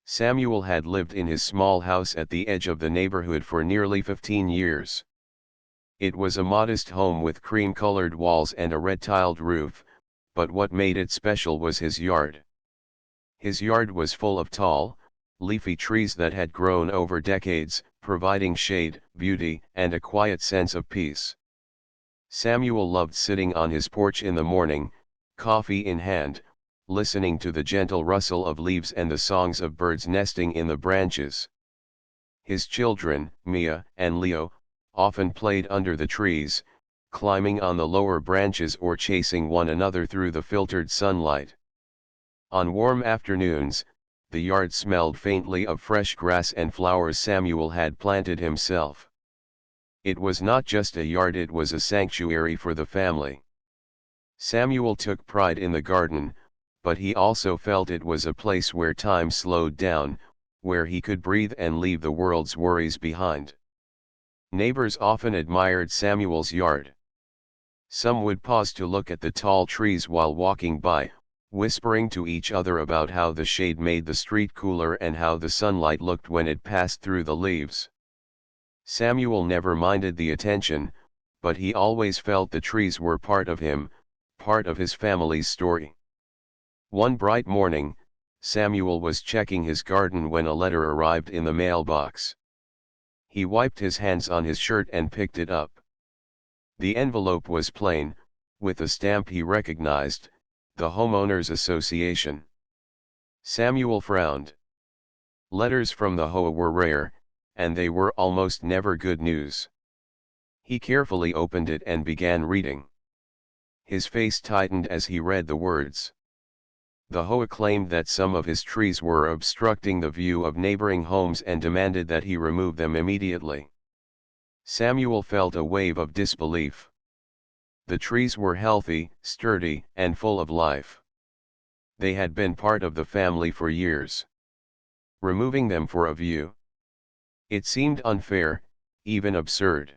Samuel had lived in his small house at the edge of the neighborhood for nearly 15 years. It was a modest home with cream-colored walls and a red-tiled roof, but what made it special was his yard. His yard was full of tall, leafy trees that had grown over decades, providing shade, beauty, and a quiet sense of peace. Samuel loved sitting on his porch in the morning, coffee in hand, listening to the gentle rustle of leaves and the songs of birds nesting in the branches. His children, Mia and Leo, often played under the trees, climbing on the lower branches or chasing one another through the filtered sunlight. On warm afternoons, the yard smelled faintly of fresh grass and flowers Samuel had planted himself. It was not just a yard, it was a sanctuary for the family. Samuel took pride in the garden, but he also felt it was a place where time slowed down, where he could breathe and leave the world's worries behind. Neighbors often admired Samuel's yard. Some would pause to look at the tall trees while walking by, whispering to each other about how the shade made the street cooler and how the sunlight looked when it passed through the leaves. Samuel never minded the attention, but he always felt the trees were part of him, part of his family's story. One bright morning, Samuel was checking his garden when a letter arrived in the mailbox. He wiped his hands on his shirt and picked it up. The envelope was plain, with a stamp he recognized, the Homeowners Association. Samuel frowned. Letters from the HOA were rare, and they were almost never good news. He carefully opened it and began reading. His face tightened as he read the words. The HOA claimed that some of his trees were obstructing the view of neighboring homes and demanded that he remove them immediately. Samuel felt a wave of disbelief. The trees were healthy, sturdy, and full of life. They had been part of the family for years. Removing them for a view? It seemed unfair, even absurd.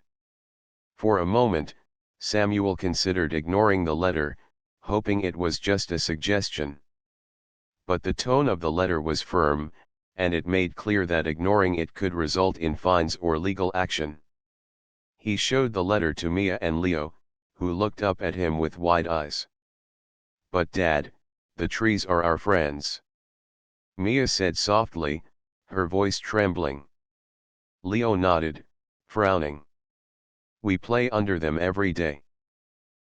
For a moment, Samuel considered ignoring the letter, hoping it was just a suggestion. But the tone of the letter was firm, and it made clear that ignoring it could result in fines or legal action. He showed the letter to Mia and Leo, who looked up at him with wide eyes. "But Dad, the trees are our friends," Mia said softly, her voice trembling. Leo nodded, frowning. "We play under them every day.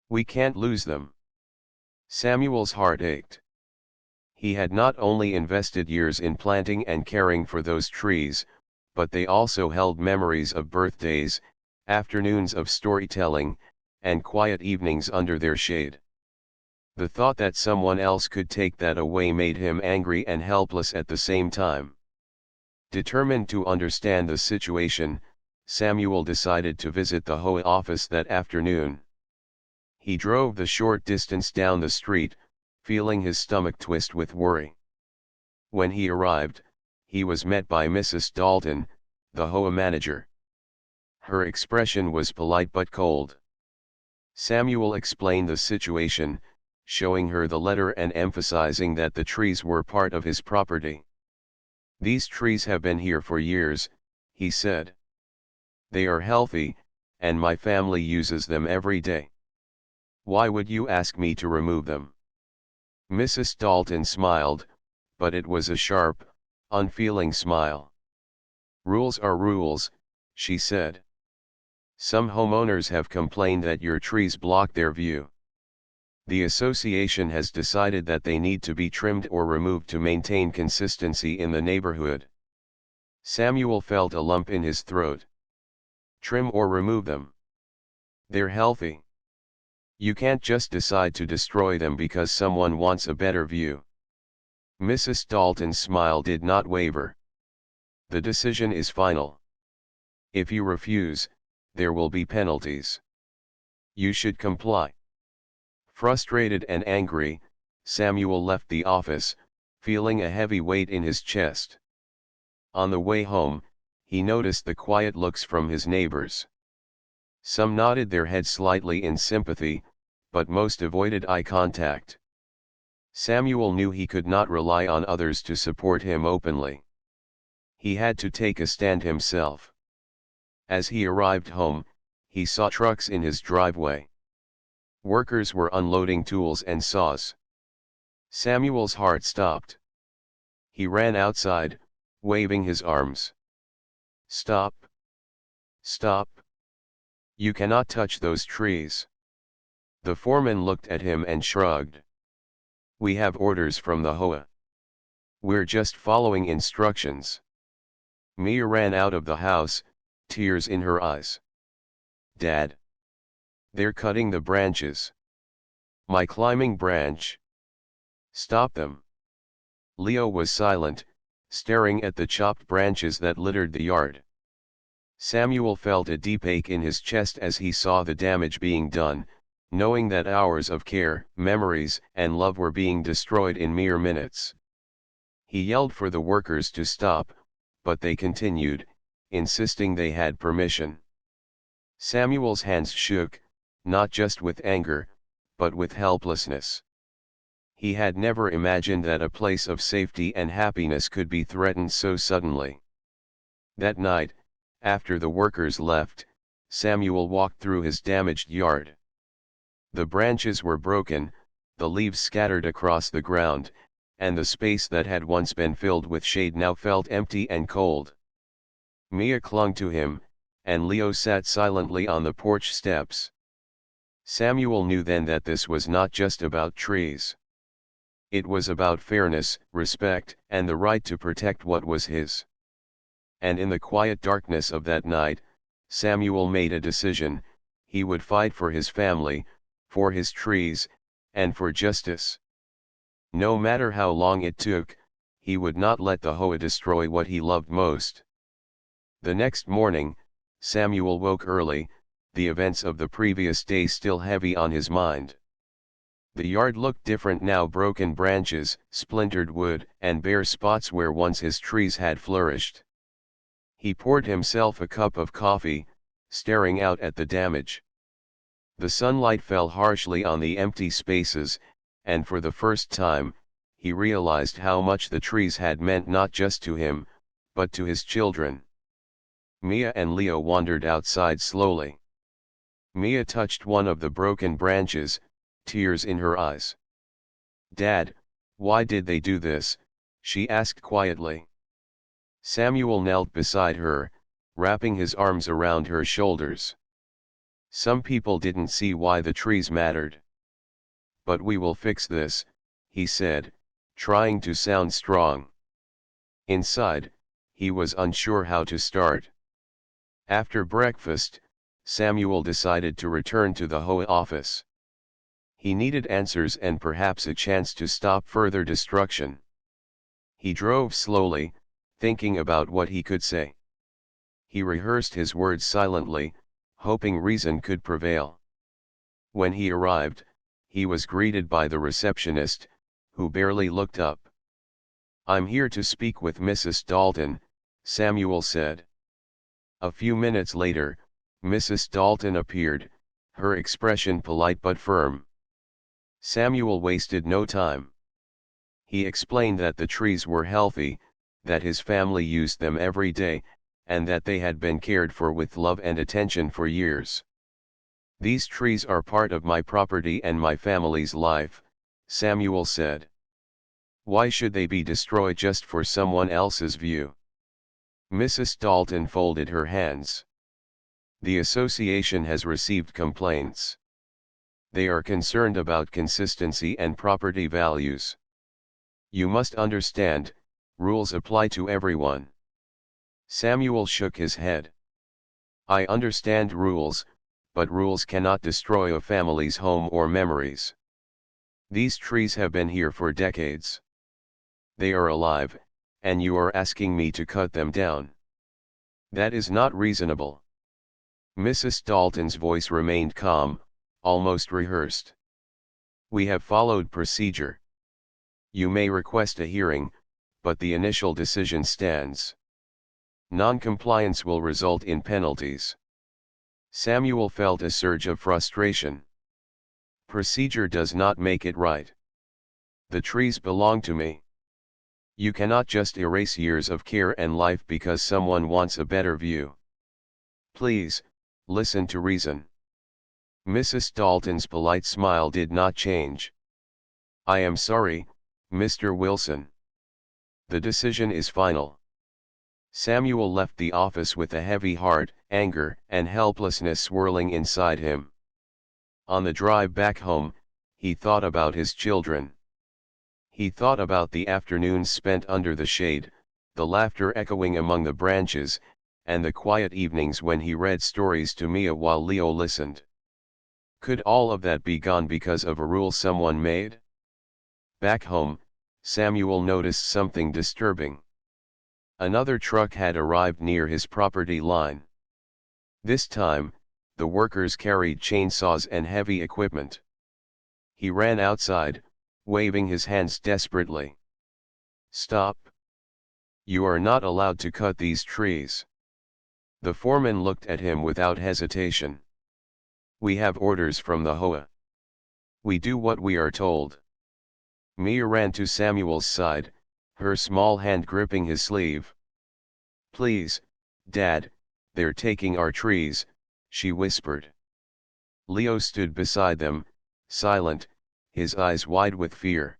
We can't lose them." Samuel's heart ached. He had not only invested years in planting and caring for those trees, but they also held memories of birthdays, afternoons of storytelling, and quiet evenings under their shade. The thought that someone else could take that away made him angry and helpless at the same time. Determined to understand the situation, Samuel decided to visit the HOA office that afternoon. He drove the short distance down the street, feeling his stomach twist with worry. When he arrived, he was met by Mrs. Dalton, the HOA manager. Her expression was polite but cold. Samuel explained the situation, showing her the letter and emphasizing that the trees were part of his property. "These trees have been here for years," he said. "They are healthy, and my family uses them every day. Why would you ask me to remove them?" Mrs. Dalton smiled, but it was a sharp, unfeeling smile. "Rules are rules," she said. "Some homeowners have complained that your trees block their view. The association has decided that they need to be trimmed or removed to maintain consistency in the neighborhood." Samuel felt a lump in his throat. Trim or remove them? They're healthy. You can't just decide to destroy them because someone wants a better view. Mrs. Dalton's smile did not waver. "The decision is final. If you refuse, there will be penalties. You should comply." Frustrated and angry, Samuel left the office, feeling a heavy weight in his chest. On the way home, he noticed the quiet looks from his neighbors. Some nodded their heads slightly in sympathy, but most avoided eye contact. Samuel knew he could not rely on others to support him openly. He had to take a stand himself. As he arrived home, he saw trucks in his driveway. Workers were unloading tools and saws. Samuel's heart stopped. He ran outside, waving his arms. "Stop! Stop! You cannot touch those trees." The foreman looked at him and shrugged. "We have orders from the HOA. We're just following instructions." Mia ran out of the house, tears in her eyes. "Dad! They're cutting the branches. My climbing branch. Stop them." Leo was silent, staring at the chopped branches that littered the yard. Samuel felt a deep ache in his chest as he saw the damage being done, knowing that hours of care, memories, and love were being destroyed in mere minutes. He yelled for the workers to stop, but they continued, insisting they had permission. Samuel's hands shook, not just with anger, but with helplessness. He had never imagined that a place of safety and happiness could be threatened so suddenly. That night, after the workers left, Samuel walked through his damaged yard. The branches were broken, the leaves scattered across the ground, and the space that had once been filled with shade now felt empty and cold. Mia clung to him, and Leo sat silently on the porch steps. Samuel knew then that this was not just about trees. It was about fairness, respect, and the right to protect what was his. And in the quiet darkness of that night, Samuel made a decision: he would fight for his family, for his trees, and for justice. No matter how long it took, he would not let the HOA destroy what he loved most. The next morning, Samuel woke early, the events of the previous day still heavy on his mind. The yard looked different now: broken branches, splintered wood, and bare spots where once his trees had flourished. He poured himself a cup of coffee, staring out at the damage. The sunlight fell harshly on the empty spaces, and for the first time, he realized how much the trees had meant not just to him, but to his children. Mia and Leo wandered outside slowly. Mia touched one of the broken branches, tears in her eyes. "Dad, why did they do this?" she asked quietly. Samuel knelt beside her, wrapping his arms around her shoulders. "Some people didn't see why the trees mattered. But we will fix this," he said, trying to sound strong. Inside, he was unsure how to start. After breakfast, Samuel decided to return to the HOA office. He needed answers and perhaps a chance to stop further destruction. He drove slowly, thinking about what he could say. He rehearsed his words silently, hoping reason could prevail. When he arrived, he was greeted by the receptionist, who barely looked up. "I'm here to speak with Mrs. Dalton," Samuel said. A few minutes later, Mrs. Dalton appeared, her expression polite but firm. Samuel wasted no time. He explained that the trees were healthy, that his family used them every day, and that they had been cared for with love and attention for years. "These trees are part of my property and my family's life," Samuel said. "Why should they be destroyed just for someone else's view?" Mrs. Dalton folded her hands. "The association has received complaints. They are concerned about consistency and property values. You must understand, rules apply to everyone." Samuel shook his head. "I understand rules, but rules cannot destroy a family's home or memories. These trees have been here for decades. They are alive, and you are asking me to cut them down. That is not reasonable." Mrs. Dalton's voice remained calm, almost rehearsed. "We have followed procedure. You may request a hearing, but the initial decision stands. Non-compliance will result in penalties." Samuel felt a surge of frustration. "Procedure does not make it right. The trees belong to me. You cannot just erase years of care and life because someone wants a better view. Please, listen to reason. Mrs. Dalton's polite smile did not change. I am sorry, Mr. Wilson. The decision is final. Samuel left the office with a heavy heart, anger, and helplessness swirling inside him. On the drive back home, he thought about his children. He thought about the afternoons spent under the shade, the laughter echoing among the branches, and the quiet evenings when he read stories to Mia while Leo listened. Could all of that be gone because of a rule someone made? Back home, Samuel noticed something disturbing. Another truck had arrived near his property line. This time, the workers carried chainsaws and heavy equipment. He ran outside, waving his hands desperately. Stop! You are not allowed to cut these trees. The foreman looked at him without hesitation. We have orders from the HOA. We do what we are told. Mia ran to Samuel's side, her small hand gripping his sleeve. Please, Dad, they're taking our trees, she whispered. Leo stood beside them, silent, his eyes wide with fear.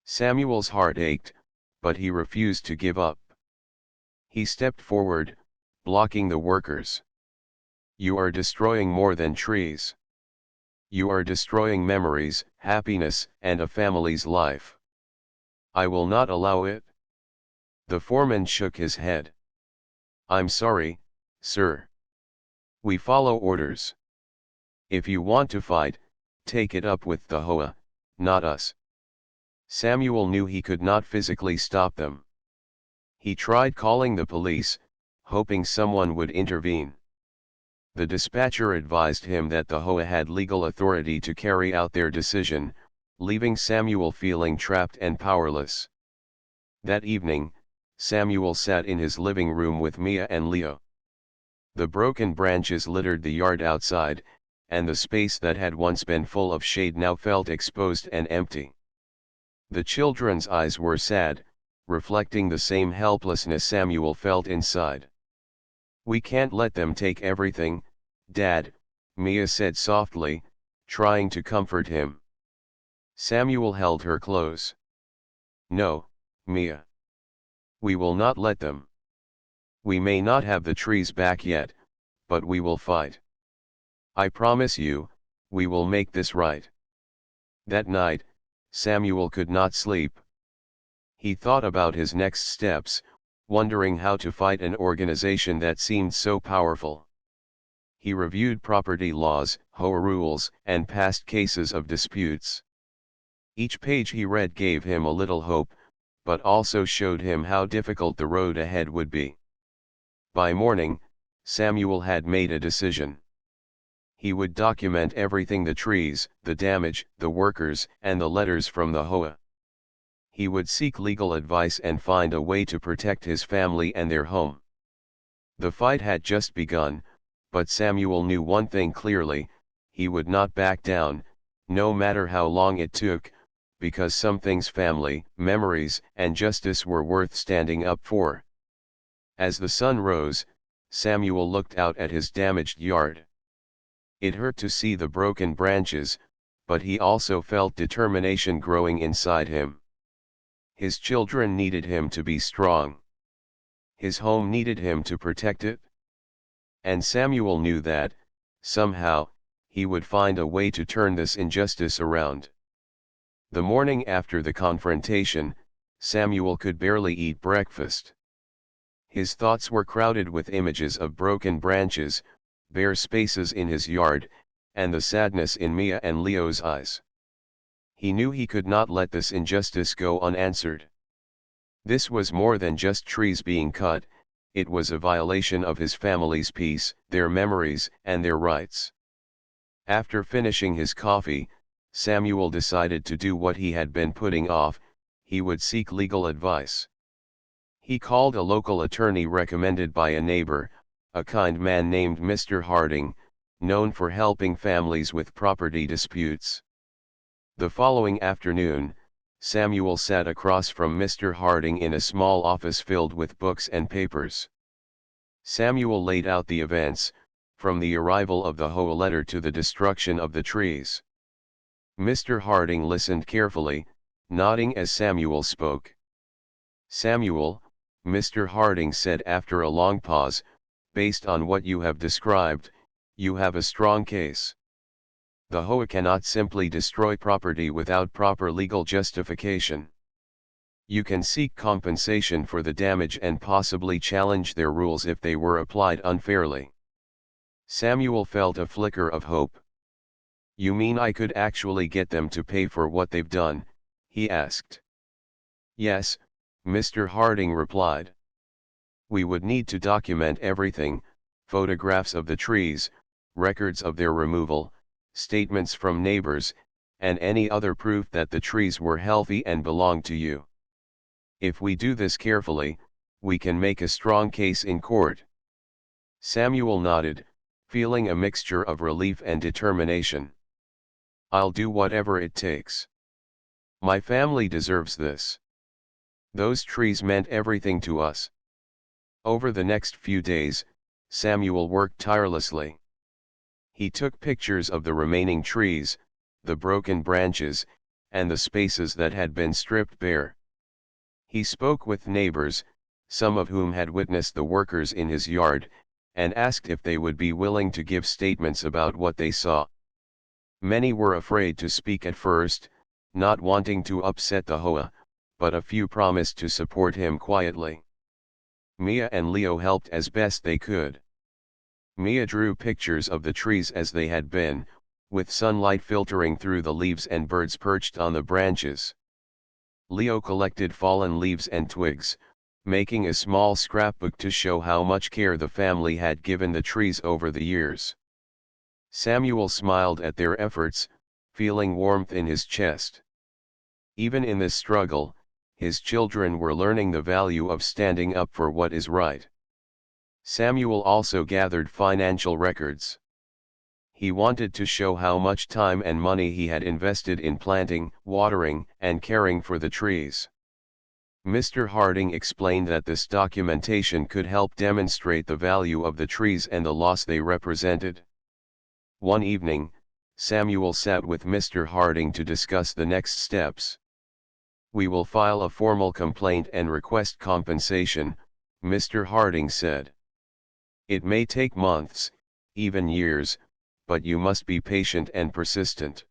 Samuel's heart ached, but he refused to give up. He stepped forward, blocking the workers. You are destroying more than trees. You are destroying memories, happiness, and a family's life. I will not allow it. The foreman shook his head. I'm sorry, sir. We follow orders. If you want to fight, take it up with the HOA, not us. Samuel knew he could not physically stop them. He tried calling the police, hoping someone would intervene. The dispatcher advised him that the HOA had legal authority to carry out their decision, leaving Samuel feeling trapped and powerless. That evening, Samuel sat in his living room with Mia and Leo. The broken branches littered the yard outside, and the space that had once been full of shade now felt exposed and empty. The children's eyes were sad, reflecting the same helplessness Samuel felt inside. We can't let them take everything, Dad, Mia said softly, trying to comfort him. Samuel held her close. No, Mia. We will not let them. We may not have the trees back yet, but we will fight. I promise you, we will make this right. That night, Samuel could not sleep. He thought about his next steps, wondering how to fight an organization that seemed so powerful. He reviewed property laws, HOA rules, and past cases of disputes. Each page he read gave him a little hope, but also showed him how difficult the road ahead would be. By morning, Samuel had made a decision. He would document everything: the trees, the damage, the workers, and the letters from the HOA. He would seek legal advice and find a way to protect his family and their home. The fight had just begun, but Samuel knew one thing clearly: he would not back down, no matter how long it took, because some things, family, memories, and justice, were worth standing up for. As the sun rose, Samuel looked out at his damaged yard. It hurt to see the broken branches, but he also felt determination growing inside him. His children needed him to be strong. His home needed him to protect it. And Samuel knew that, somehow, he would find a way to turn this injustice around. The morning after the confrontation, Samuel could barely eat breakfast. His thoughts were crowded with images of broken branches, bare spaces in his yard, and the sadness in Mia and Leo's eyes. He knew he could not let this injustice go unanswered. This was more than just trees being cut, it was a violation of his family's peace, their memories, and their rights. After finishing his coffee, Samuel decided to do what he had been putting off: he would seek legal advice. He called a local attorney recommended by a neighbor, a kind man named Mr. Harding, known for helping families with property disputes. The following afternoon, Samuel sat across from Mr. Harding in a small office filled with books and papers. Samuel laid out the events, from the arrival of the HOA letter to the destruction of the trees. Mr. Harding listened carefully, nodding as Samuel spoke. "Samuel," Mr. Harding said after a long pause, "based on what you have described, you have a strong case. The HOA cannot simply destroy property without proper legal justification. You can seek compensation for the damage and possibly challenge their rules if they were applied unfairly." Samuel felt a flicker of hope. "You mean I could actually get them to pay for what they've done?" he asked. "Yes," Mr. Harding replied. "We would need to document everything: photographs of the trees, records of their removal, statements from neighbors, and any other proof that the trees were healthy and belonged to you. If we do this carefully, we can make a strong case in court." Samuel nodded, feeling a mixture of relief and determination. "I'll do whatever it takes. My family deserves this. Those trees meant everything to us." Over the next few days, Samuel worked tirelessly. He took pictures of the remaining trees, the broken branches, and the spaces that had been stripped bare. He spoke with neighbors, some of whom had witnessed the workers in his yard, and asked if they would be willing to give statements about what they saw. Many were afraid to speak at first, not wanting to upset the HOA, but a few promised to support him quietly. Mia and Leo helped as best they could. Mia drew pictures of the trees as they had been, with sunlight filtering through the leaves and birds perched on the branches. Leo collected fallen leaves and twigs, making a small scrapbook to show how much care the family had given the trees over the years. Samuel smiled at their efforts, feeling warmth in his chest. Even in this struggle, his children were learning the value of standing up for what is right. Samuel also gathered financial records. He wanted to show how much time and money he had invested in planting, watering, and caring for the trees. Mr. Harding explained that this documentation could help demonstrate the value of the trees and the loss they represented. One evening, Samuel sat with Mr. Harding to discuss the next steps. "We will file a formal complaint and request compensation," Mr. Harding said. "It may take months, even years, but you must be patient and persistent.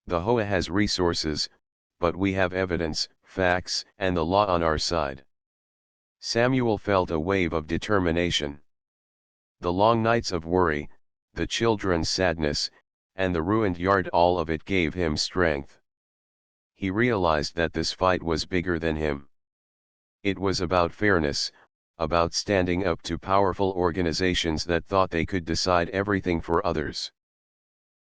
The HOA has resources, but we have evidence, facts, and the law on our side." Samuel felt a wave of determination. The long nights of worry, the children's sadness, and the ruined yard, all of it gave him strength. He realized that this fight was bigger than him. It was about fairness, about standing up to powerful organizations that thought they could decide everything for others.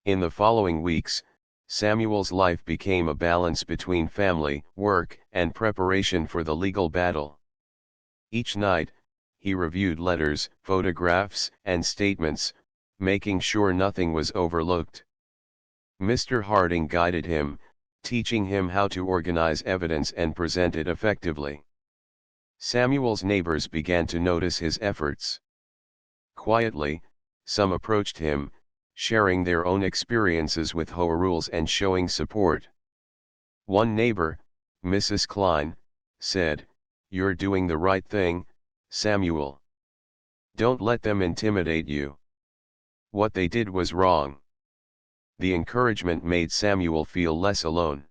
In the following weeks, Samuel's life became a balance between family, work, and preparation for the legal battle. Each night, he reviewed letters, photographs, and statements, making sure nothing was overlooked. Mr. Harding guided him, teaching him how to organize evidence and present it effectively. Samuel's neighbors began to notice his efforts. Quietly, some approached him, sharing their own experiences with HOA rules and showing support. One neighbor, Mrs. Klein, said, "You're doing the right thing, Samuel. Don't let them intimidate you. What they did was wrong." The encouragement made Samuel feel less alone.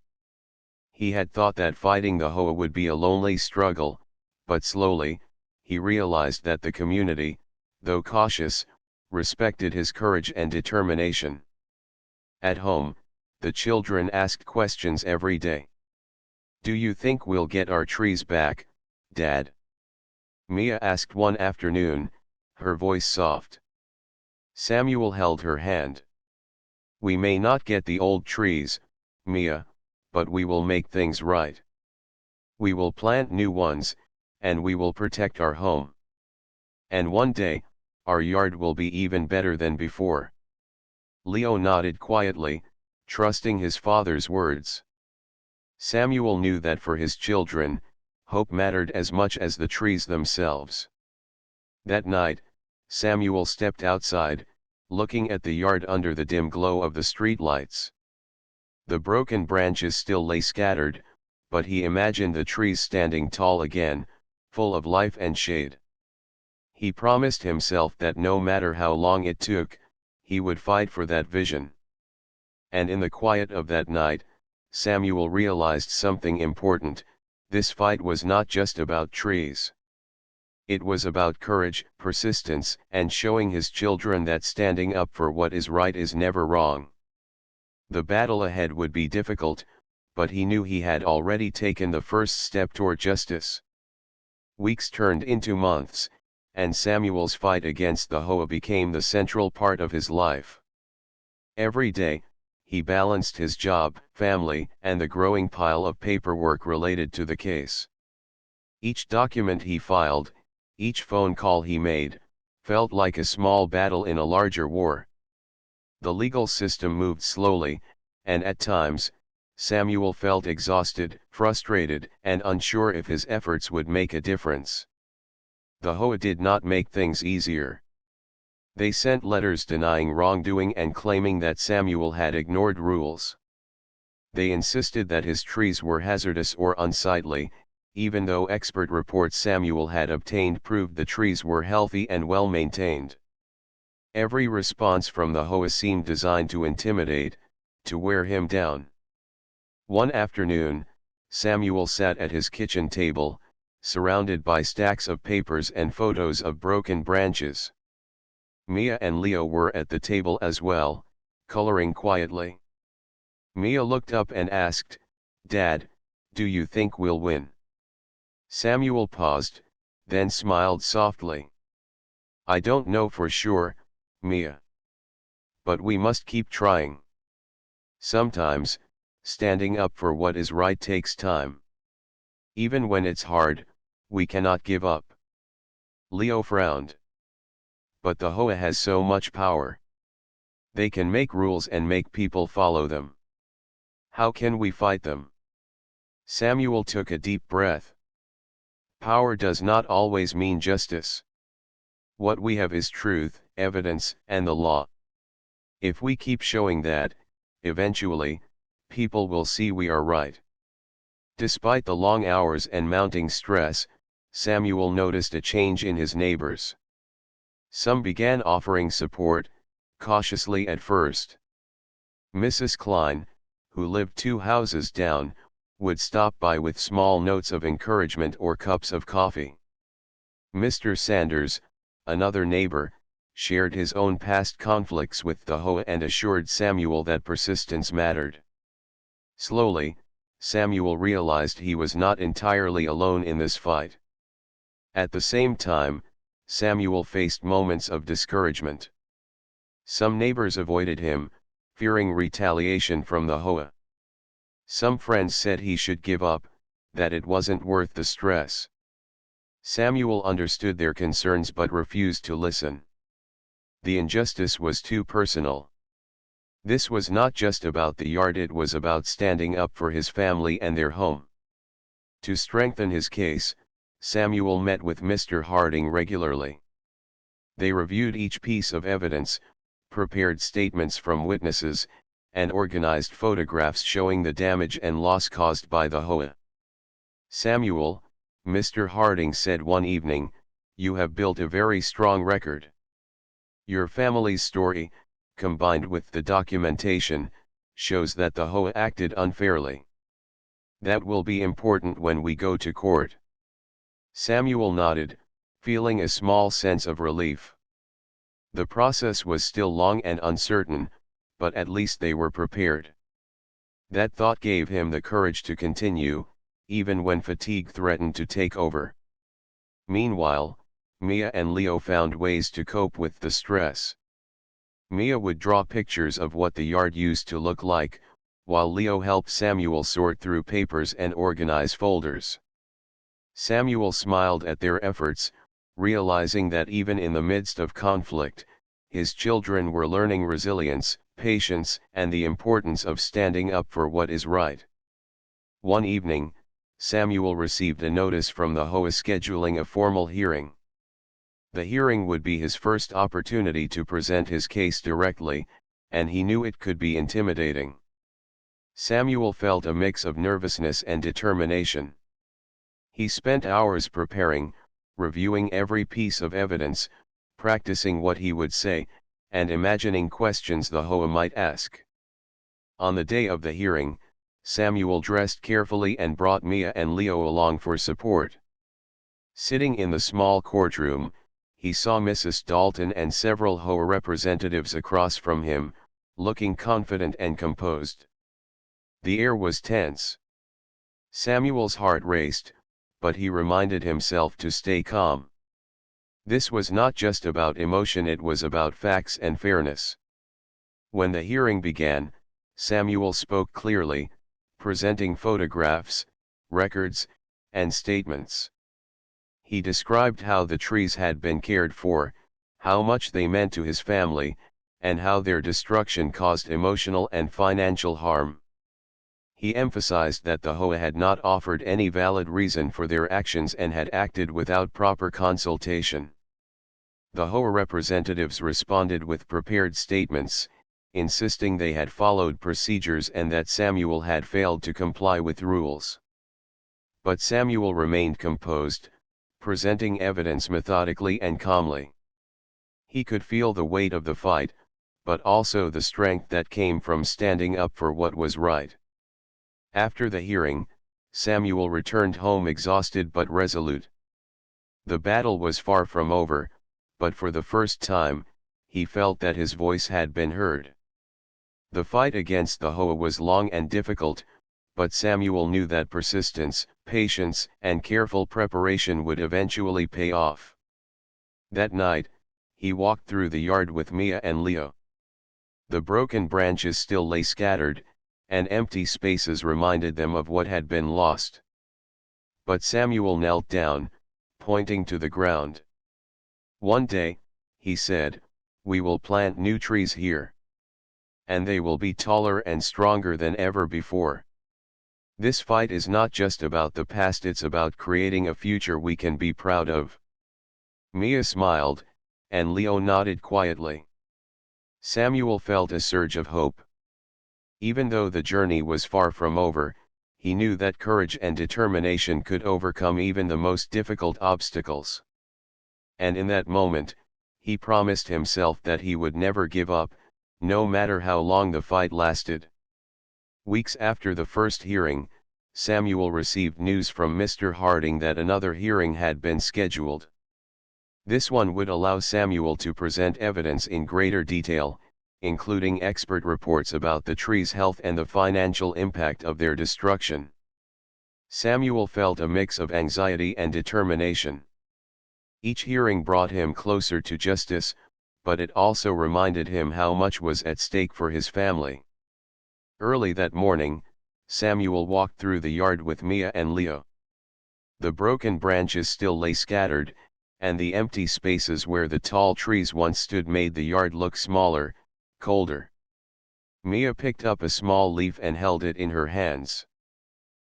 He had thought that fighting the HOA would be a lonely struggle, but slowly, he realized that the community, though cautious, respected his courage and determination. At home, the children asked questions every day. "Do you think we'll get our trees back, Dad?" Mia asked one afternoon, her voice soft. Samuel held her hand. "We may not get the old trees, Mia, but we will make things right. We will plant new ones, and we will protect our home. And one day, our yard will be even better than before." Leo nodded quietly, trusting his father's words. Samuel knew that for his children, hope mattered as much as the trees themselves. That night, Samuel stepped outside, looking at the yard under the dim glow of the streetlights. The broken branches still lay scattered, but he imagined the trees standing tall again, full of life and shade. He promised himself that no matter how long it took, he would fight for that vision. And in the quiet of that night, Samuel realized something important: this fight was not just about trees. It was about courage, persistence, and showing his children that standing up for what is right is never wrong. The battle ahead would be difficult, but he knew he had already taken the first step toward justice. Weeks turned into months, and Samuel's fight against the HOA became the central part of his life. Every day, he balanced his job, family, and the growing pile of paperwork related to the case. Each document he filed, each phone call he made, felt like a small battle in a larger war. The legal system moved slowly, and at times, Samuel felt exhausted, frustrated, and unsure if his efforts would make a difference. The HOA did not make things easier. They sent letters denying wrongdoing and claiming that Samuel had ignored rules. They insisted that his trees were hazardous or unsightly, even though expert reports Samuel had obtained proved the trees were healthy and well maintained. Every response from the HOA seemed designed to intimidate, to wear him down. One afternoon, Samuel sat at his kitchen table, surrounded by stacks of papers and photos of broken branches. Mia and Leo were at the table as well, coloring quietly. Mia looked up and asked, "Dad, do you think we'll win?" Samuel paused, then smiled softly. "I don't know for sure, Mia. But we must keep trying. Sometimes, standing up for what is right takes time. Even when it's hard, we cannot give up." Leo frowned. "But the HOA has so much power. They can make rules and make people follow them. How can we fight them?" Samuel took a deep breath. "Power does not always mean justice. What we have is truth, evidence, and the law. If we keep showing that, eventually, people will see we are right." Despite the long hours and mounting stress, Samuel noticed a change in his neighbors. Some began offering support, cautiously at first. Mrs. Klein, who lived 2 houses down, would stop by with small notes of encouragement or cups of coffee. Mr. Sanders, another neighbor, shared his own past conflicts with the HOA and assured Samuel that persistence mattered. Slowly, Samuel realized he was not entirely alone in this fight. At the same time, Samuel faced moments of discouragement. Some neighbors avoided him, fearing retaliation from the HOA. Some friends said he should give up, that it wasn't worth the stress. Samuel understood their concerns but refused to listen. The injustice was too personal. This was not just about the yard, it was about standing up for his family and their home. To strengthen his case, Samuel met with Mr. Harding regularly. They reviewed each piece of evidence, prepared statements from witnesses, and organized photographs showing the damage and loss caused by the HOA. "Samuel," Mr. Harding said one evening, "you have built a very strong record. Your family's story, combined with the documentation, shows that the HOA acted unfairly. That will be important when we go to court." Samuel nodded, feeling a small sense of relief. The process was still long and uncertain, but at least they were prepared. That thought gave him the courage to continue, even when fatigue threatened to take over. Meanwhile, Mia and Leo found ways to cope with the stress. Mia would draw pictures of what the yard used to look like, while Leo helped Samuel sort through papers and organize folders. Samuel smiled at their efforts, realizing that even in the midst of conflict, his children were learning resilience, patience, and the importance of standing up for what is right. One evening, Samuel received a notice from the HOA scheduling a formal hearing. The hearing would be his first opportunity to present his case directly, and he knew it could be intimidating. Samuel felt a mix of nervousness and determination. He spent hours preparing, reviewing every piece of evidence, practicing what he would say, and imagining questions the HOA might ask. On the day of the hearing, Samuel dressed carefully and brought Mia and Leo along for support. Sitting in the small courtroom, he saw Mrs. Dalton and several HOA representatives across from him, looking confident and composed. The air was tense. Samuel's heart raced, but he reminded himself to stay calm. This was not just about emotion, it was about facts and fairness. When the hearing began, Samuel spoke clearly, presenting photographs, records, and statements. He described how the trees had been cared for, how much they meant to his family, and how their destruction caused emotional and financial harm. He emphasized that the HOA had not offered any valid reason for their actions and had acted without proper consultation. The HOA representatives responded with prepared statements, insisting they had followed procedures and that Samuel had failed to comply with rules. But Samuel remained composed, presenting evidence methodically and calmly. He could feel the weight of the fight, but also the strength that came from standing up for what was right. After the hearing, Samuel returned home exhausted but resolute. The battle was far from over, but for the first time, he felt that his voice had been heard. The fight against the HOA was long and difficult, but Samuel knew that persistence, patience, and careful preparation would eventually pay off. That night, he walked through the yard with Mia and Leo. The broken branches still lay scattered, and empty spaces reminded them of what had been lost. But Samuel knelt down, pointing to the ground. "One day," he said, "we will plant new trees here. And they will be taller and stronger than ever before. This fight is not just about the past, it's about creating a future we can be proud of." Mia smiled, and Leo nodded quietly. Samuel felt a surge of hope. Even though the journey was far from over, he knew that courage and determination could overcome even the most difficult obstacles. And in that moment, he promised himself that he would never give up, no matter how long the fight lasted. Weeks after the first hearing, Samuel received news from Mr. Harding that another hearing had been scheduled. This one would allow Samuel to present evidence in greater detail, including expert reports about the tree's health and the financial impact of their destruction. Samuel felt a mix of anxiety and determination. Each hearing brought him closer to justice, but it also reminded him how much was at stake for his family. Early that morning, Samuel walked through the yard with Mia and Leo. The broken branches still lay scattered, and the empty spaces where the tall trees once stood made the yard look smaller, colder. Mia picked up a small leaf and held it in her hands.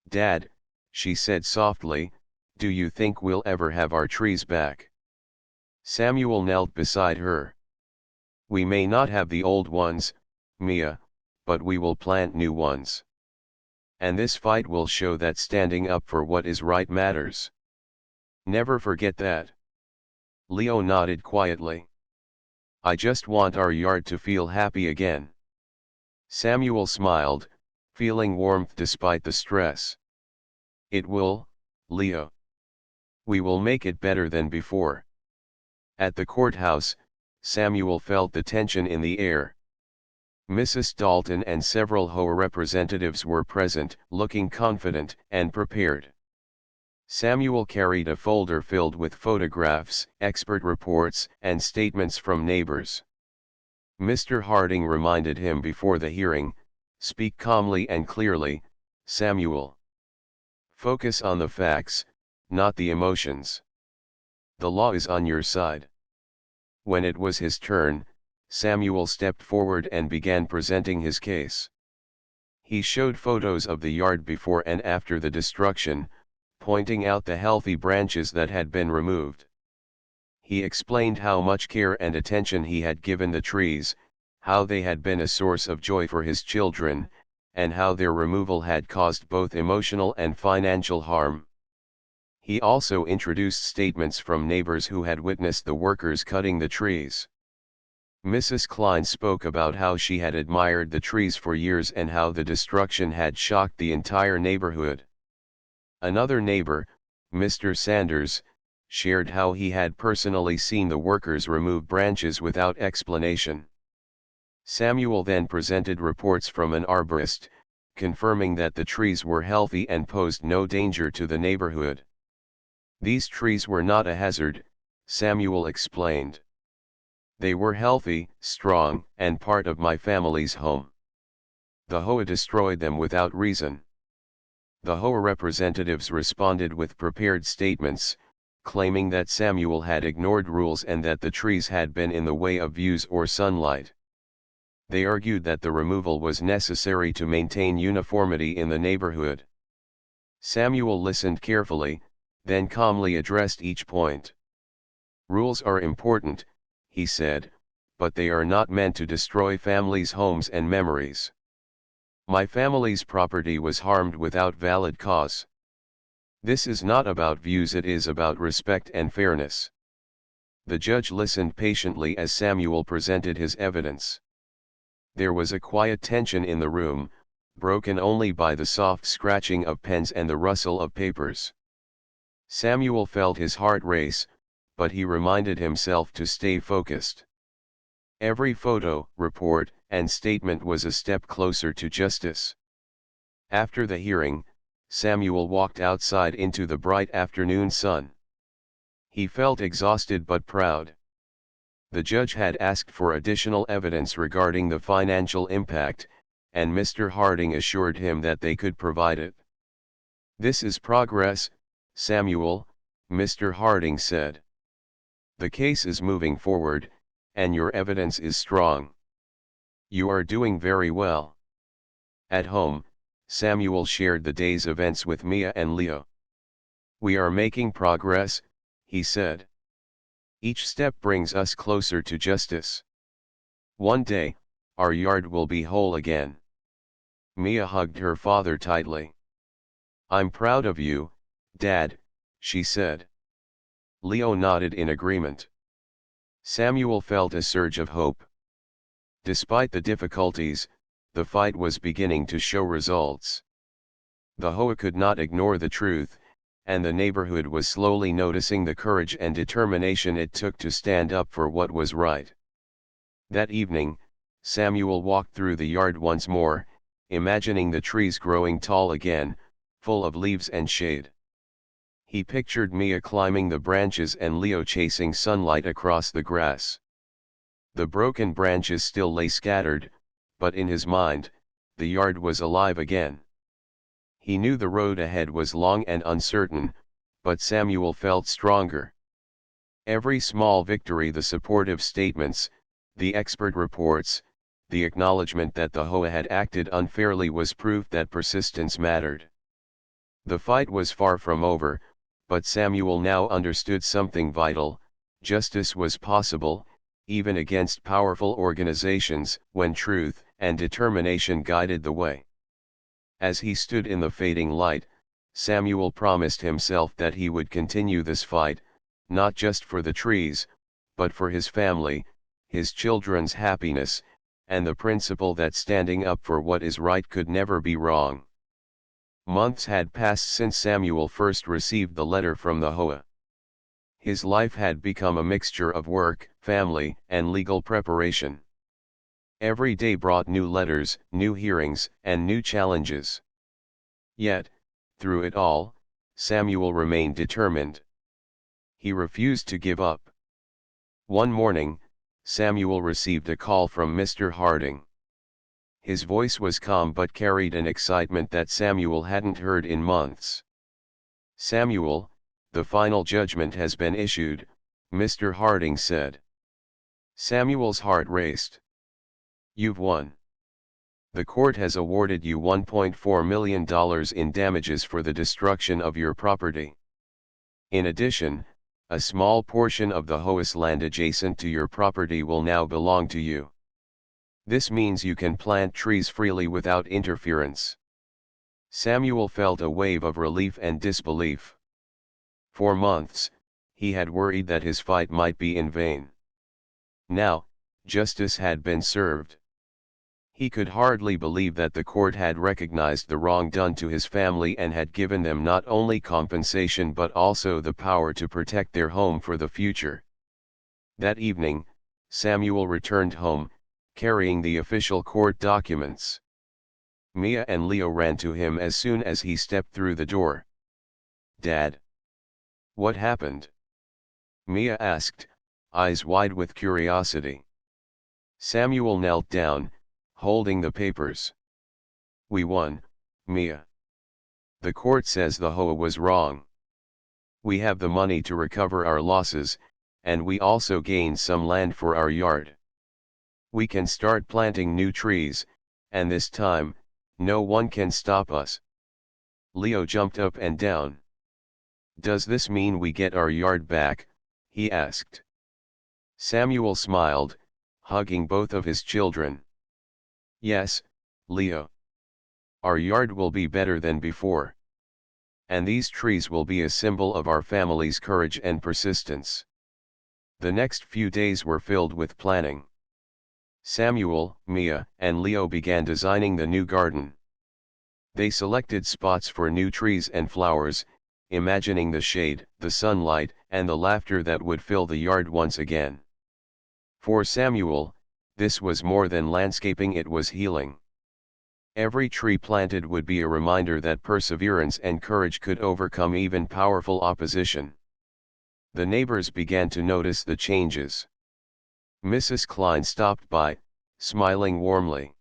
"Dad," she said softly, "do you think we'll ever have our trees back?" Samuel knelt beside her. "We may not have the old ones, Mia, but we will plant new ones. And this fight will show that standing up for what is right matters. Never forget that." Leo nodded quietly. "I just want our yard to feel happy again." Samuel smiled, feeling warmth despite the stress. "It will, Leo. We will make it better than before." At the courthouse, Samuel felt the tension in the air. Mrs. Dalton and several HOA representatives were present, looking confident and prepared. Samuel carried a folder filled with photographs, expert reports, and statements from neighbors. Mr. Harding reminded him before the hearing, "Speak calmly and clearly, Samuel. Focus on the facts, not the emotions. The law is on your side." When it was his turn, Samuel stepped forward and began presenting his case. He showed photos of the yard before and after the destruction, pointing out the healthy branches that had been removed. He explained how much care and attention he had given the trees, how they had been a source of joy for his children, and how their removal had caused both emotional and financial harm. He also introduced statements from neighbors who had witnessed the workers cutting the trees. Mrs. Klein spoke about how she had admired the trees for years and how the destruction had shocked the entire neighborhood. Another neighbor, Mr. Sanders, shared how he had personally seen the workers remove branches without explanation. Samuel then presented reports from an arborist, confirming that the trees were healthy and posed no danger to the neighborhood. These trees were not a hazard, Samuel explained. They were healthy, strong, and part of my family's home. The HOA destroyed them without reason. The HOA representatives responded with prepared statements, claiming that Samuel had ignored rules and that the trees had been in the way of views or sunlight. They argued that the removal was necessary to maintain uniformity in the neighborhood. Samuel listened carefully, then calmly addressed each point. Rules are important, he said, but they are not meant to destroy families' homes and memories. My family's property was harmed without valid cause. This is not about views, it is about respect and fairness. The judge listened patiently as Samuel presented his evidence. There was a quiet tension in the room, broken only by the soft scratching of pens and the rustle of papers. Samuel felt his heart race, but he reminded himself to stay focused. Every photo, report, and statement was a step closer to justice. After the hearing, Samuel walked outside into the bright afternoon sun. He felt exhausted but proud. The judge had asked for additional evidence regarding the financial impact, and Mr. Harding assured him that they could provide it. "This is progress, Samuel," Mr. Harding said. "The case is moving forward, and your evidence is strong. You are doing very well." At home, Samuel shared the day's events with Mia and Leo. "We are making progress," he said. "Each step brings us closer to justice. One day, our yard will be whole again." Mia hugged her father tightly. "I'm proud of you, Dad," she said. Leo nodded in agreement. Samuel felt a surge of hope. Despite the difficulties, the fight was beginning to show results. The HOA could not ignore the truth, and the neighborhood was slowly noticing the courage and determination it took to stand up for what was right. That evening, Samuel walked through the yard once more, imagining the trees growing tall again, full of leaves and shade. He pictured Mia climbing the branches and Leo chasing sunlight across the grass. The broken branches still lay scattered, but in his mind, the yard was alive again. He knew the road ahead was long and uncertain, but Samuel felt stronger. Every small victory, the supportive statements, the expert reports, the acknowledgement that the HOA had acted unfairly was proof that persistence mattered. The fight was far from over, but Samuel now understood something vital: justice was possible, even against powerful organizations, when truth and determination guided the way. As he stood in the fading light, Samuel promised himself that he would continue this fight, not just for the trees, but for his family, his children's happiness, and the principle that standing up for what is right could never be wrong. Months had passed since Samuel first received the letter from the HOA. His life had become a mixture of work, family, and legal preparation. Every day brought new letters, new hearings, and new challenges. Yet, through it all, Samuel remained determined. He refused to give up. One morning, Samuel received a call from Mr. Harding. His voice was calm but carried an excitement that Samuel hadn't heard in months. "Samuel, the final judgment has been issued," Mr. Harding said. Samuel's heart raced. "You've won." The court has awarded you $1.4 million in damages for the destruction of your property. In addition, a small portion of the HOA's land adjacent to your property will now belong to you. This means you can plant trees freely without interference. Samuel felt a wave of relief and disbelief. For months, he had worried that his fight might be in vain. Now, justice had been served. He could hardly believe that the court had recognized the wrong done to his family and had given them not only compensation but also the power to protect their home for the future. That evening, Samuel returned home, carrying the official court documents. Mia and Leo ran to him as soon as he stepped through the door. "Dad, what happened?" Mia asked, eyes wide with curiosity. Samuel knelt down, holding the papers. "We won, Mia. The court says the HOA was wrong. We have the money to recover our losses, and we also gained some land for our yard. We can start planting new trees, and this time, no one can stop us." Leo jumped up and down. "Does this mean we get our yard back?" he asked. Samuel smiled, hugging both of his children. "Yes, Leo. Our yard will be better than before. And these trees will be a symbol of our family's courage and persistence." The next few days were filled with planning. Samuel, Mia, and Leo began designing the new garden. They selected spots for new trees and flowers, imagining the shade, the sunlight, and the laughter that would fill the yard once again. For Samuel, this was more than landscaping, it was healing. Every tree planted would be a reminder that perseverance and courage could overcome even powerful opposition. The neighbors began to notice the changes. Mrs. Klein stopped by, smiling warmly.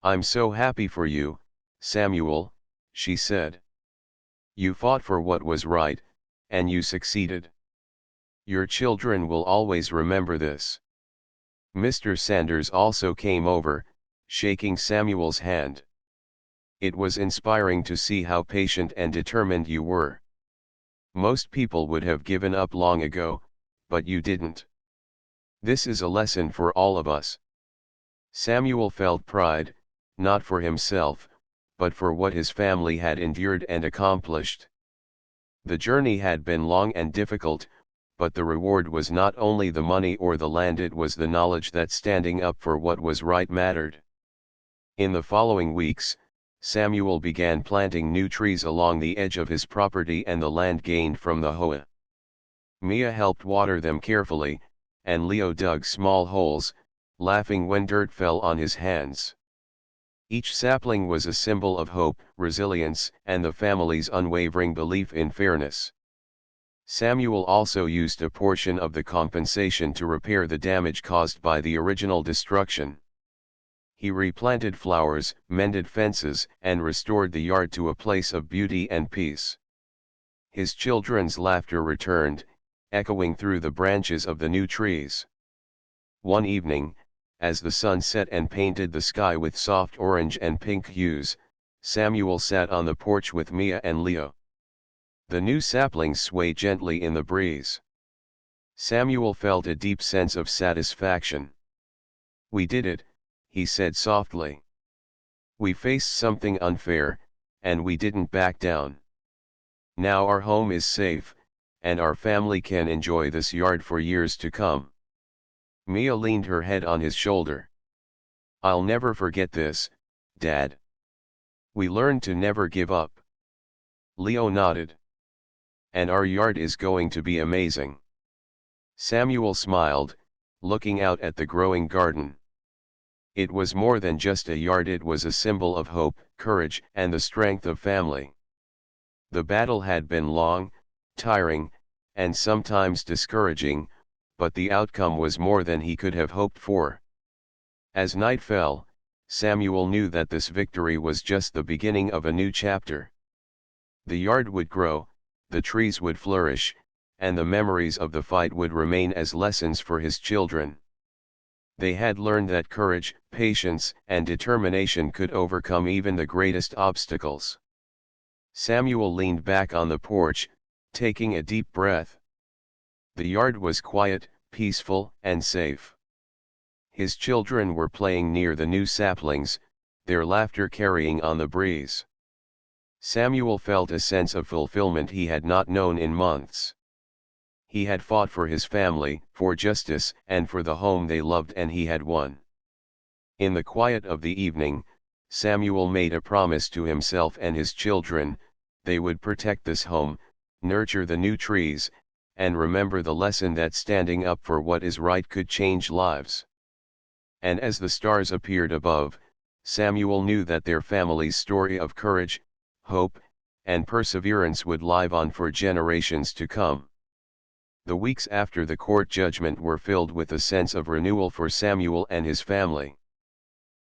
"I'm so happy for you, Samuel," she said. "You fought for what was right, and you succeeded. Your children will always remember this." Mr. Sanders also came over, shaking Samuel's hand. "It was inspiring to see how patient and determined you were. Most people would have given up long ago, but you didn't. This is a lesson for all of us." Samuel felt pride, not for himself, but for what his family had endured and accomplished. The journey had been long and difficult, but the reward was not only the money or the land, it was the knowledge that standing up for what was right mattered. In the following weeks, Samuel began planting new trees along the edge of his property and the land gained from the HOA. Mia helped water them carefully, and Leo dug small holes, laughing when dirt fell on his hands. Each sapling was a symbol of hope, resilience, and the family's unwavering belief in fairness. Samuel also used a portion of the compensation to repair the damage caused by the original destruction. He replanted flowers, mended fences, and restored the yard to a place of beauty and peace. His children's laughter returned, echoing through the branches of the new trees. One evening, as the sun set and painted the sky with soft orange and pink hues, Samuel sat on the porch with Mia and Leo. The new saplings swayed gently in the breeze. Samuel felt a deep sense of satisfaction. "We did it," he said softly. "We faced something unfair, and we didn't back down. Now our home is safe, and our family can enjoy this yard for years to come." Mia leaned her head on his shoulder. "I'll never forget this, Dad. We learned to never give up." Leo nodded. "And our yard is going to be amazing." Samuel smiled, looking out at the growing garden. It was more than just a yard, it was a symbol of hope, courage, and the strength of family. The battle had been long, tiring, and sometimes discouraging, but the outcome was more than he could have hoped for. As night fell, Samuel knew that this victory was just the beginning of a new chapter. The yard would grow, the trees would flourish, and the memories of the fight would remain as lessons for his children. They had learned that courage, patience, and determination could overcome even the greatest obstacles. Samuel leaned back on the porch, taking a deep breath. The yard was quiet, peaceful, and safe. His children were playing near the new saplings, their laughter carrying on the breeze. Samuel felt a sense of fulfillment he had not known in months. He had fought for his family, for justice, and for the home they loved, and he had won. In the quiet of the evening, Samuel made a promise to himself and his children: they would protect this home, nurture the new trees, and remember the lesson that standing up for what is right could change lives. And as the stars appeared above, Samuel knew that their family's story of courage, hope, and perseverance would live on for generations to come. The weeks after the court judgment were filled with a sense of renewal for Samuel and his family.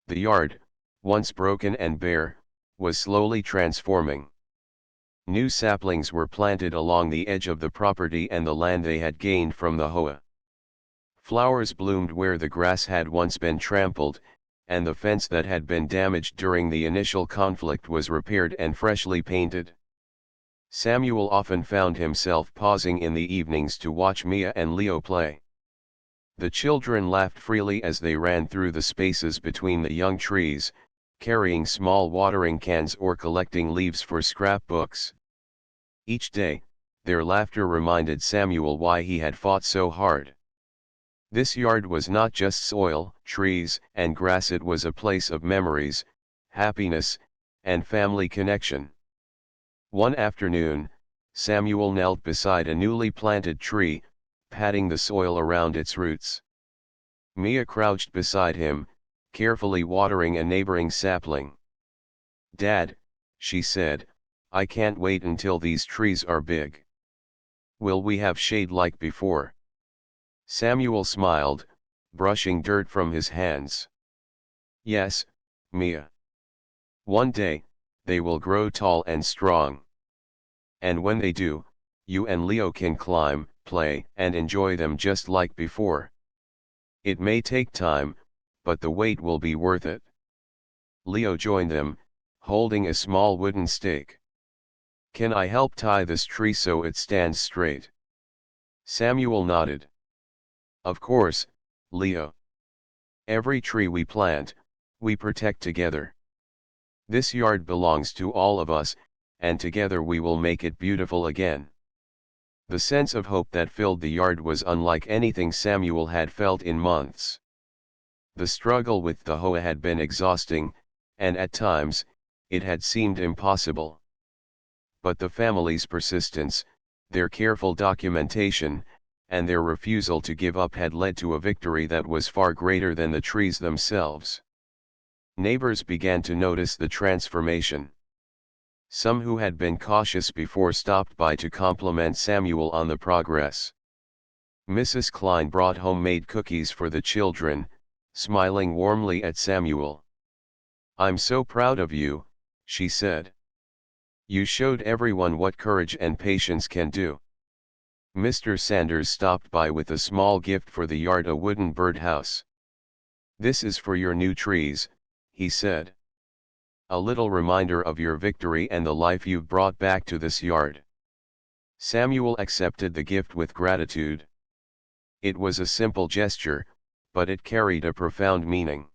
The yard, once broken and bare, was slowly transforming. New saplings were planted along the edge of the property and the land they had gained from the HOA. Flowers bloomed where the grass had once been trampled, and the fence that had been damaged during the initial conflict was repaired and freshly painted. Samuel often found himself pausing in the evenings to watch Mia and Leo play. The children laughed freely as they ran through the spaces between the young trees, carrying small watering cans or collecting leaves for scrapbooks. Each day, their laughter reminded Samuel why he had fought so hard. This yard was not just soil, trees, and grass. It was a place of memories, happiness, and family connection. One afternoon, Samuel knelt beside a newly planted tree, patting the soil around its roots. Mia crouched beside him, carefully watering a neighboring sapling. "Dad," she said, "I can't wait until these trees are big. Will we have shade like before?" Samuel smiled, brushing dirt from his hands. "Yes, Mia. One day, they will grow tall and strong. And when they do, you and Leo can climb, play, and enjoy them just like before. It may take time, but the wait will be worth it." Leo joined them, holding a small wooden stake. "Can I help tie this tree so it stands straight?" Samuel nodded. "Of course, Leo. Every tree we plant, we protect together. This yard belongs to all of us, and together we will make it beautiful again." The sense of hope that filled the yard was unlike anything Samuel had felt in months. The struggle with the HOA had been exhausting, and at times, it had seemed impossible. But the family's persistence, their careful documentation, and their refusal to give up had led to a victory that was far greater than the trees themselves. Neighbors began to notice the transformation. Some who had been cautious before stopped by to compliment Samuel on the progress. Mrs. Klein brought homemade cookies for the children, smiling warmly at Samuel. "I'm so proud of you," she said. "You showed everyone what courage and patience can do." Mr. Sanders stopped by with a small gift for the yard, a wooden birdhouse. "This is for your new trees," he said. "A little reminder of your victory and the life you've brought back to this yard." Samuel accepted the gift with gratitude. It was a simple gesture, but it carried a profound meaning.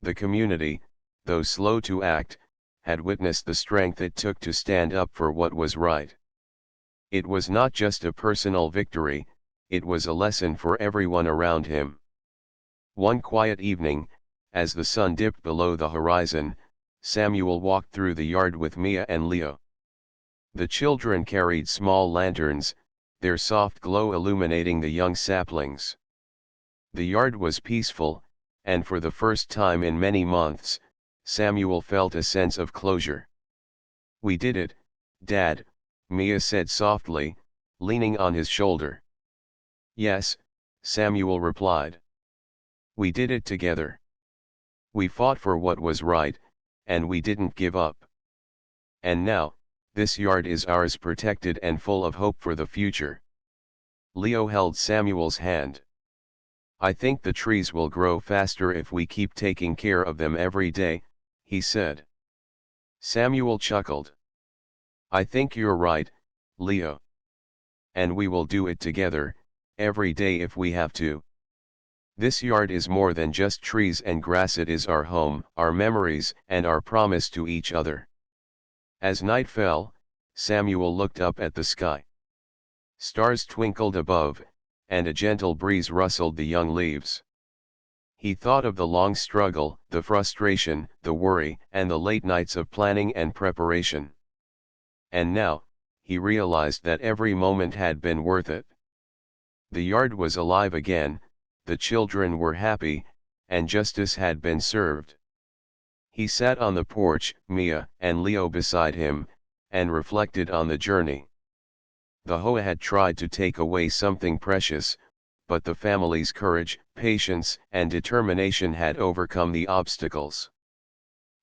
The community, though slow to act, had witnessed the strength it took to stand up for what was right. It was not just a personal victory, it was a lesson for everyone around him. One quiet evening, as the sun dipped below the horizon, Samuel walked through the yard with Mia and Leo. The children carried small lanterns, their soft glow illuminating the young saplings. The yard was peaceful, and for the first time in many months, Samuel felt a sense of closure. "We did it, Dad," Mia said softly, leaning on his shoulder. "Yes," Samuel replied. "We did it together. We fought for what was right, and we didn't give up. And now, this yard is ours, protected and full of hope for the future." Leo held Samuel's hand. "I think the trees will grow faster if we keep taking care of them every day," he said. Samuel chuckled. "I think you're right, Leo. And we will do it together, every day if we have to. This yard is more than just trees and grass, it is our home, our memories, and our promise to each other." As night fell, Samuel looked up at the sky. Stars twinkled above, and a gentle breeze rustled the young leaves. He thought of the long struggle, the frustration, the worry, and the late nights of planning and preparation. And now, he realized that every moment had been worth it. The yard was alive again, the children were happy, and justice had been served. He sat on the porch, Mia and Leo beside him, and reflected on the journey. The HOA had tried to take away something precious, but the family's courage, patience, and determination had overcome the obstacles.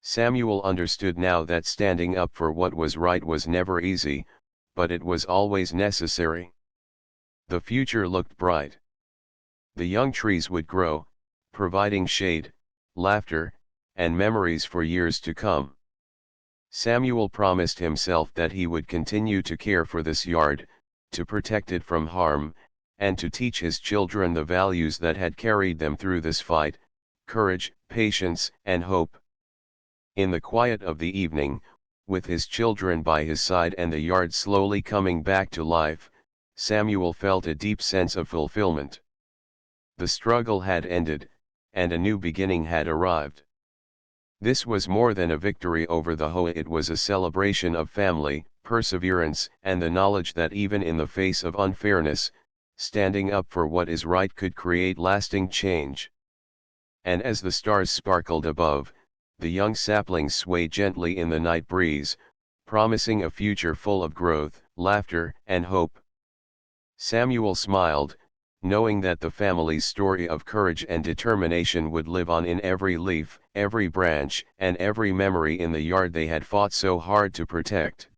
Samuel understood now that standing up for what was right was never easy, but it was always necessary. The future looked bright. The young trees would grow, providing shade, laughter, and memories for years to come. Samuel promised himself that he would continue to care for this yard, to protect it from harm, and to teach his children the values that had carried them through this fight: courage, patience, and hope. In the quiet of the evening, with his children by his side and the yard slowly coming back to life, Samuel felt a deep sense of fulfillment. The struggle had ended, and a new beginning had arrived. This was more than a victory over the HOA, it was a celebration of family, perseverance, and the knowledge that even in the face of unfairness, standing up for what is right could create lasting change. And as the stars sparkled above, the young saplings swayed gently in the night breeze, promising a future full of growth, laughter, and hope. Samuel smiled, knowing that the family's story of courage and determination would live on in every leaf, every branch, and every memory in the yard they had fought so hard to protect.